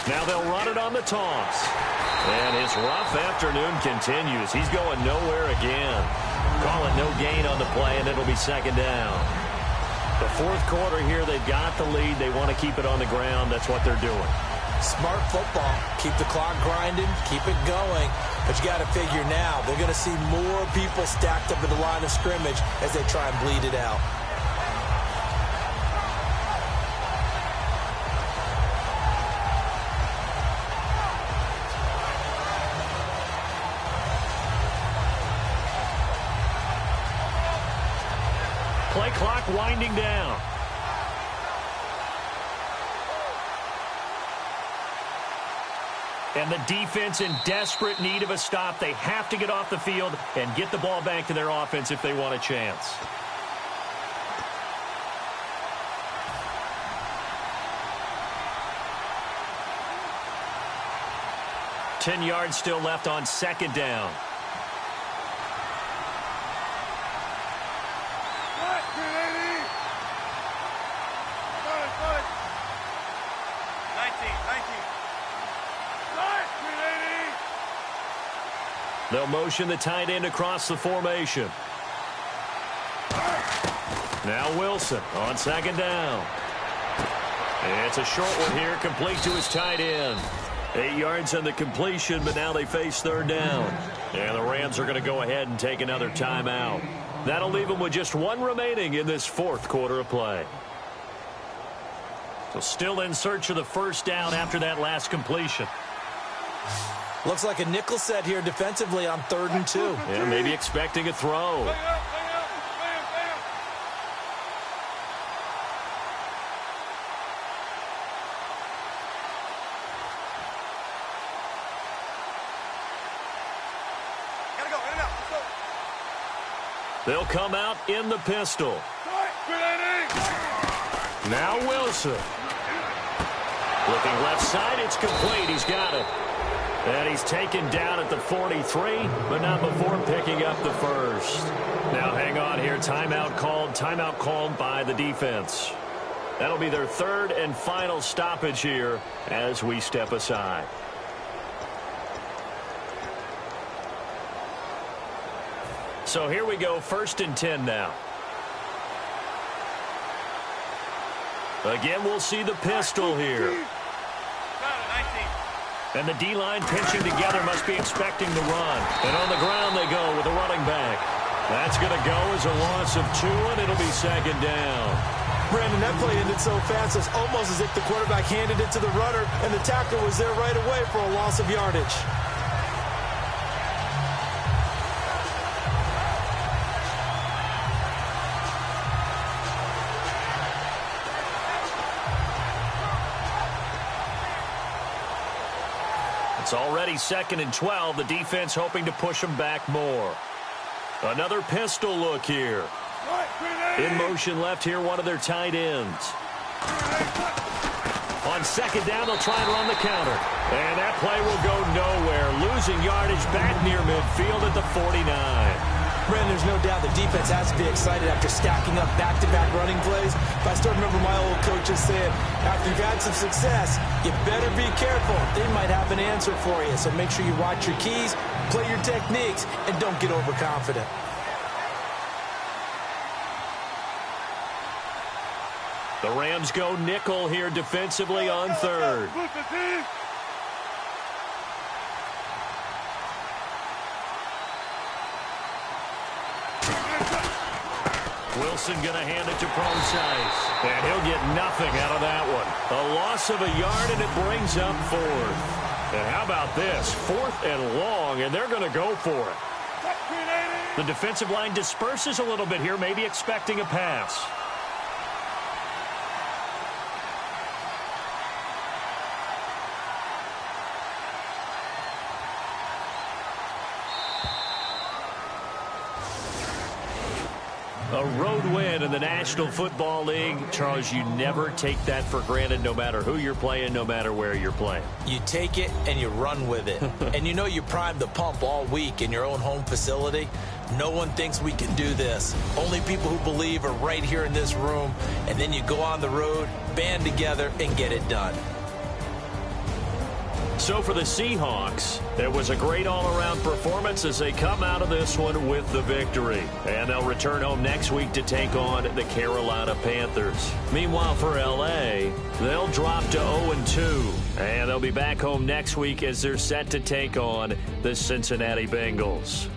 Now they'll run it on the toss. And his rough afternoon continues. He's going nowhere again. Call it no gain on the play, and it'll be second down. The fourth quarter here, they've got the lead. They want to keep it on the ground. That's what they're doing. Smart football. Keep the clock grinding. Keep it going. But you got to figure now, they're going to see more people stacked up at the line of scrimmage as they try and bleed it out. Play clock winding down. And the defense in desperate need of a stop. They have to get off the field and get the ball back to their offense if they want a chance. Ten yards still left on second down. They'll motion the tight end across the formation. Now Wilson on second down. It's a short one here, complete to his tight end. 8 yards on the completion, but now they face third down. And the Rams are going to go ahead and take another timeout. That'll leave them with just one remaining in this fourth quarter of play. So still in search of the first down after that last completion. Looks like a nickel set here defensively on 3rd and 2. Yeah, maybe expecting a throw. They'll come out in the pistol. Now Wilson. Looking left side, it's complete. He's got it. And he's taken down at the 43, but not before picking up the first. Now hang on here. Timeout called by the defense. That'll be their third and final stoppage here as we step aside. So here we go, 1st and 10 now. Again, we'll see the pistol here. And the D-line pinching together must be expecting the run. And on the ground they go with a running back. That's going to go as a loss of 2, and it'll be 2nd down. Brandon, that play ended so fast, it's almost as if the quarterback handed it to the runner, and the tackle was there right away for a loss of yardage. It's already 2nd and 12. The defense hoping to push them back more. Another pistol look here. In motion left here, one of their tight ends. On 2nd down, they'll try and run the counter. And that play will go nowhere. Losing yardage back near midfield at the 49. Brandon, there's no doubt the defense has to be excited after stacking up back-to-back running plays. But I still remember my old coaches saying, after you've had some success, you better be careful. They might have an answer for you. So make sure you watch your keys, play your techniques, and don't get overconfident. The Rams go nickel here defensively on 3rd. Wilson going to hand it to Procise. And he'll get nothing out of that one. A loss of a yard, and it brings up 4th. And how about this? 4th and long, and they're going to go for it. The defensive line disperses a little bit here, maybe expecting a pass. A road win in the National Football League. Charles, you never take that for granted, no matter who you're playing, no matter where you're playing. You take it and you run with it. And you know you primed the pump all week in your own home facility. No one thinks we can do this. Only people who believe are right here in this room. And then you go on the road, band together, and get it done. So for the Seahawks, it was a great all-around performance as they come out of this one with the victory. And they'll return home next week to take on the Carolina Panthers. Meanwhile, for L.A., they'll drop to 0-2. And they'll be back home next week as they're set to take on the Cincinnati Bengals.